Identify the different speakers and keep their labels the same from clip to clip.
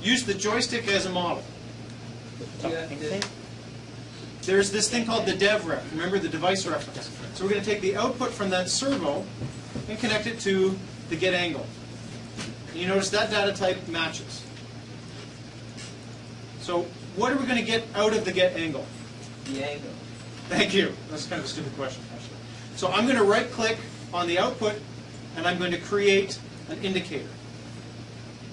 Speaker 1: use the joystick as a model.
Speaker 2: Yeah.
Speaker 1: There's this thing called the dev ref. Remember the device reference. So we're going to take the output from that servo and connect it to the get angle. And you notice that data type matches. So what are we going to get out of the get angle?
Speaker 2: The angle.
Speaker 1: Thank you. That's kind of a stupid question, actually. So I'm going to right-click on the output, and I'm going to create an indicator.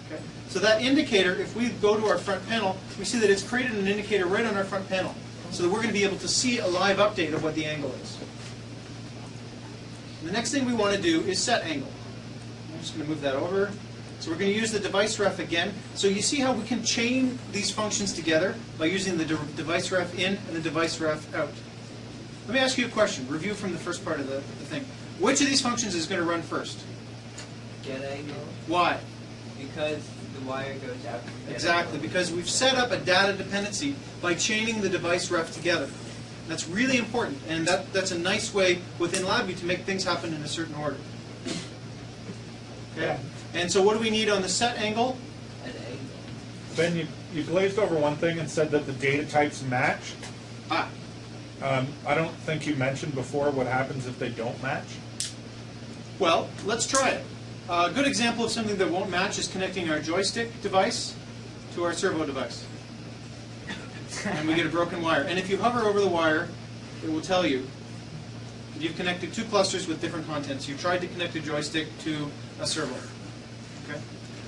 Speaker 1: Okay? So that indicator, if we go to our front panel, we see that it's created an indicator right on our front panel, so that we're going to be able to see a live update of what the angle is. And the next thing we want to do is set angle. I'm just going to move that over. So we're going to use the device ref again. So you see how we can chain these functions together by using the device ref in and the device ref out. Let me ask you a question. Review from the first part of the thing. Which of these functions is going to run first?
Speaker 2: Get angle.
Speaker 1: Why?
Speaker 2: Because the wire goes out.
Speaker 1: Exactly, because we've set up a data dependency by chaining the device ref together. That's really important, and that's a nice way within LabVIEW to make things happen in a certain order. Okay. And so what do we need on the set angle?
Speaker 2: An angle.
Speaker 3: Ben, you glazed over one thing and said that the data types match.
Speaker 1: Ah.
Speaker 3: I don't think you mentioned before what happens if they don't match.
Speaker 1: Well, let's try it. A good example of something that won't match is connecting our joystick device to our servo device. And we get a broken wire. And if you hover over the wire, it will tell you that you've connected two clusters with different contents. You tried to connect a joystick to a servo. Okay?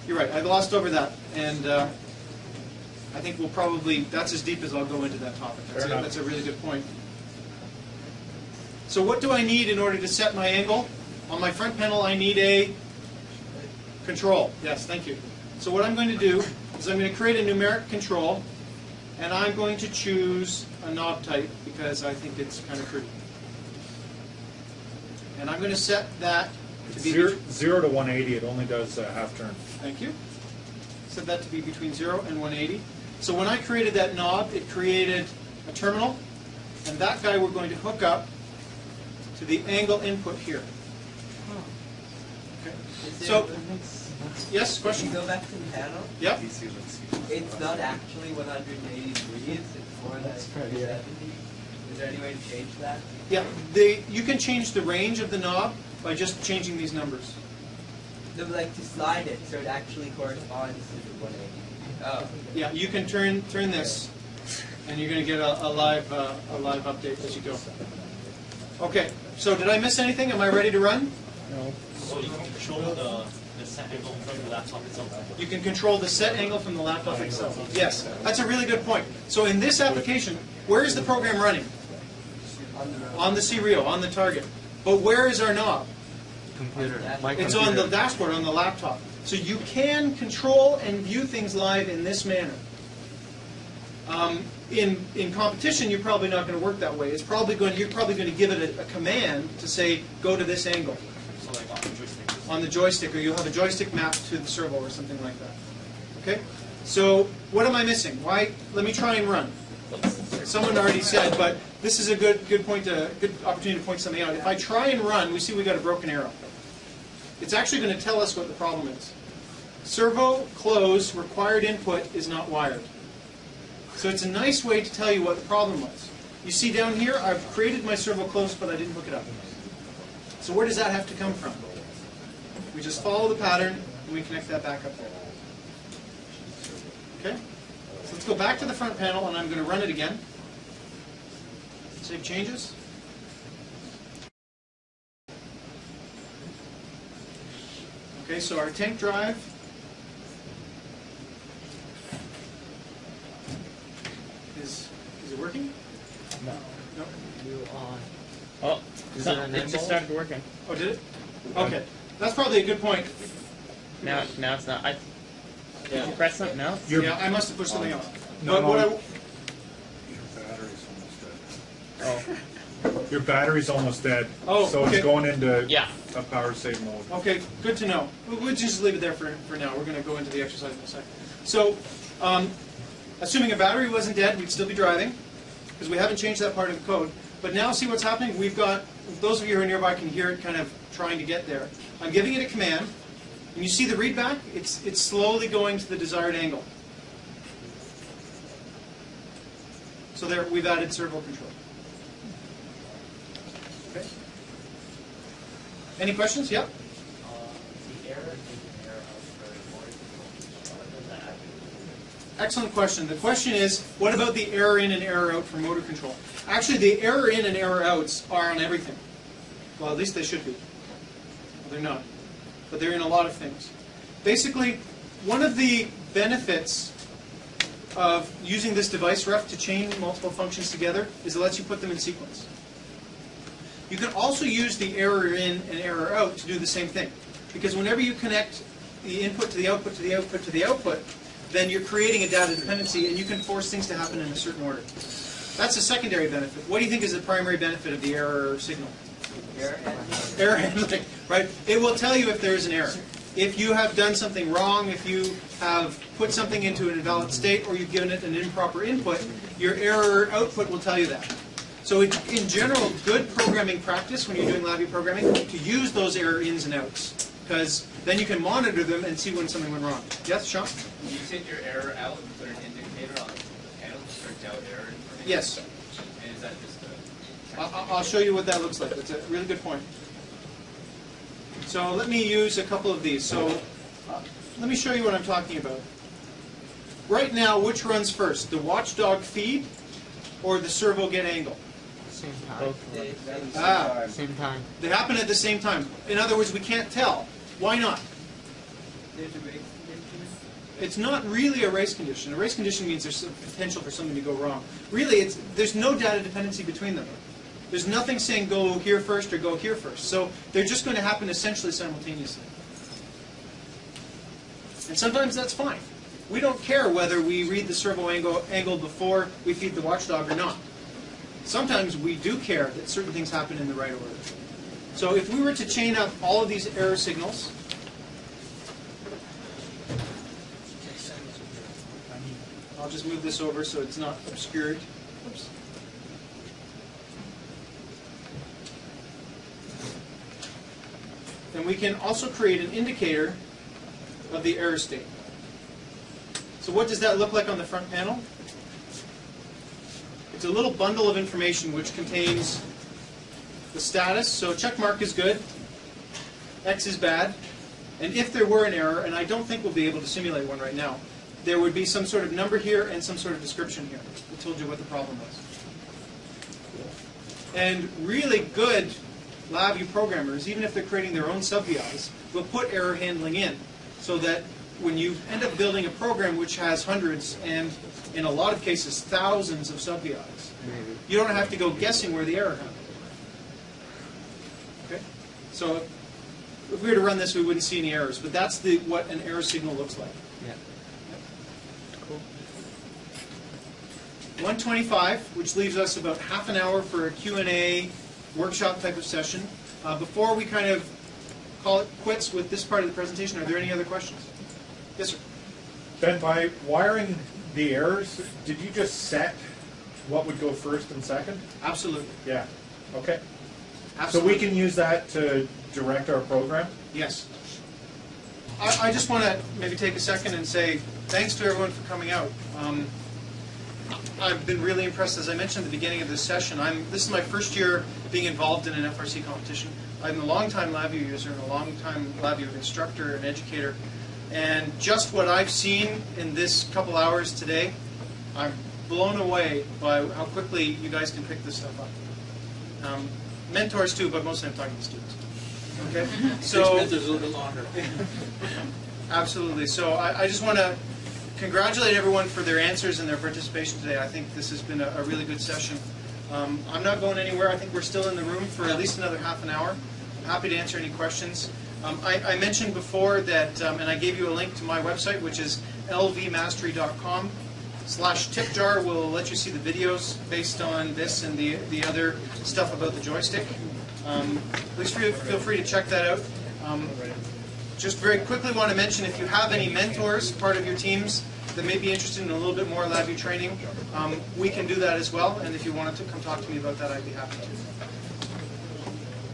Speaker 1: You're right. I glossed over that. And I think we'll probably, that's as deep as I'll go into that topic. That's a really good point. So what do I need in order to set my angle? On my front panel, I need a control. Yes, thank you. So what I'm going to do is I'm going to create a numeric control, and I'm going to choose a knob type because I think it's kind of pretty. And I'm going to set that to be
Speaker 3: 0 to 180. It only does a half turn.
Speaker 1: Thank you. Set that to be between 0 and 180. So when I created that knob, it created a terminal, and that guy we're going to hook up to the angle input here. Okay. So, yes, question?
Speaker 2: If you go back to the panel,
Speaker 1: Yep.
Speaker 2: it's not actually 180 degrees, it's more like 70. Is there any way to change that?
Speaker 1: Yeah, you can change the range of the knob by just changing these numbers.
Speaker 2: No, like to slide it so it actually corresponds to the 180. Oh.
Speaker 1: Yeah, you can turn this, and you're going to get a live update as you go. Okay, so did I miss anything? Am I ready to run?
Speaker 3: No.
Speaker 4: So you can control the set angle from the laptop itself?
Speaker 1: You can control the set angle from the laptop itself. Yes, that's a really good point. So in this application, where is the program running? On the C-reel, on the target. But where is our knob?
Speaker 5: Computer.
Speaker 1: It's on the dashboard, on the laptop. So you can control and view things live in this manner. In competition, you're probably not going to work that way. You're probably going to give it a command to say, go to this angle.
Speaker 4: So like on the joystick?
Speaker 1: On the joystick, or you'll have a joystick mapped to the servo or something like that. Okay? So what am I missing? Why? Let me try and run. Someone already said, but this is a good opportunity to point something out. If I try and run, we see we got a broken arrow. It's actually going to tell us what the problem is. Servo close required input is not wired. So it's a nice way to tell you what the problem was. You see down here, I've created my servo close, but I didn't hook it up. So where does that have to come from? We just follow the pattern, and we connect that back up there. Okay? So let's go back to the front panel, and I'm going to run it again. Save changes. Okay, so our tank drive is it working?
Speaker 5: No.
Speaker 1: No.
Speaker 5: You on.
Speaker 4: Oh,
Speaker 5: It just started working.
Speaker 1: Oh, did it? Okay, that's probably a good point.
Speaker 5: Now it's not. Did you press something else?
Speaker 1: Yeah, I must have pushed something else.
Speaker 3: No,
Speaker 1: But what
Speaker 3: no. Your battery's almost dead.
Speaker 5: Oh.
Speaker 3: Your battery's almost dead.
Speaker 1: Oh,
Speaker 3: so
Speaker 1: okay.
Speaker 3: it's going into
Speaker 5: Yeah.
Speaker 3: a power save mode.
Speaker 1: Okay, good to know. We'll just leave it there for now. We're going to go into the exercise in a second. So, assuming a battery wasn't dead, we'd still be driving, because we haven't changed that part of the code. But now see what's happening? We've got, those of you who are nearby can hear it kind of trying to get there. I'm giving it a command, and you see the readback? It's slowly going to the desired angle. So there, we've added servo control. Okay. Any questions? Yeah?
Speaker 4: The error in error out for motor control. What does that actually do?
Speaker 1: Excellent question. The question is, what about the error in and error out for motor control? Actually, the error in and error outs are on everything. Well, at least they should be. Well, they're not. But they're in a lot of things. Basically, one of the benefits of using this device ref to chain multiple functions together is it lets you put them in sequence. You can also use the error in and error out to do the same thing. Because whenever you connect the input to the output to the output to the output, then you're creating a data dependency and you can force things to happen in a certain order. That's a secondary benefit. What do you think is the primary benefit of the error signal? Error handling, right? It will tell you if there is an error. If you have done something wrong, if you have put something into an invalid state or you've given it an improper input, your error output will tell you that. So it's, in general, good programming practice when you're doing LabVIEW programming to use those error ins and outs, because then you can monitor them and see when something went wrong. Yes, Sean?
Speaker 6: When you take your error out and put an indicator on the panel to search out error information?
Speaker 1: Yes.
Speaker 6: And is that just a...
Speaker 1: I'll show you what that looks like. That's a really good point. So let me use a couple of these. So let me show you what I'm talking about. Right now, which runs first? The watchdog feed or the servo get angle?
Speaker 5: Same time. Same time.
Speaker 1: They happen at the same time. In other words, we can't tell. Why not?
Speaker 2: There's a race condition.
Speaker 1: It's not really a race condition. A race condition means there's some potential for something to go wrong. Really, there's no data dependency between them. There's nothing saying go here first or go here first. So they're just going to happen essentially simultaneously. And sometimes that's fine. We don't care whether we read the servo angle before we feed the watchdog or not. Sometimes we do care that certain things happen in the right order. So if we were to chain up all of these error signals, I'll just move this over so it's not obscured. Oops. And we can also create an indicator of the error state. So what does that look like on the front panel? It's a little bundle of information which contains the status. So check mark is good, X is bad, and if there were an error, and I don't think we'll be able to simulate one right now, there would be some sort of number here and some sort of description here that told you what the problem was. And really good LabVIEW programmers, even if they're creating their own sub-VIs, will put error handling in so that when you end up building a program which has hundreds and, in a lot of cases, thousands of sub-VIs, you don't have to go guessing where the error happened. Okay? So if we were to run this, we wouldn't see any errors, but that's what an error signal looks like.
Speaker 5: Yeah. Cool.
Speaker 1: 1:25, which leaves us about half an hour for a Q&A workshop type of session. Before we kind of call it quits with this part of the presentation, are there any other questions? Yes, sir.
Speaker 3: Ben, by wiring the errors, did you just set what would go first and second?
Speaker 1: Absolutely.
Speaker 3: Yeah. Okay.
Speaker 1: Absolutely.
Speaker 3: So we can use that to direct our program?
Speaker 1: Yes. I just want to maybe take a second and say thanks to everyone for coming out. I've been really impressed. As I mentioned at the beginning of this session, this is my first year being involved in an FRC competition. I'm a long-time LabVIEW user and a long-time LabVIEW instructor and educator. And just what I've seen in this couple hours today, I'm blown away by how quickly you guys can pick this stuff up. Mentors too, but mostly I'm talking to students. Okay? So,
Speaker 6: mentors a little bit longer.
Speaker 1: Absolutely. So I just want to congratulate everyone for their answers and their participation today. I think this has been a really good session. I'm not going anywhere. I think we're still in the room for at least another half an hour. I'm happy to answer any questions. I mentioned before that, and I gave you a link to my website, which is lvmastery.com/tipjar. Will let you see the videos based on this and the other stuff about the joystick. Please feel free to check that out. Just very quickly want to mention, if you have any mentors, part of your teams, that may be interested in a little bit more LabVIEW training, we can do that as well. And if you wanted to come talk to me about that, I'd be happy to.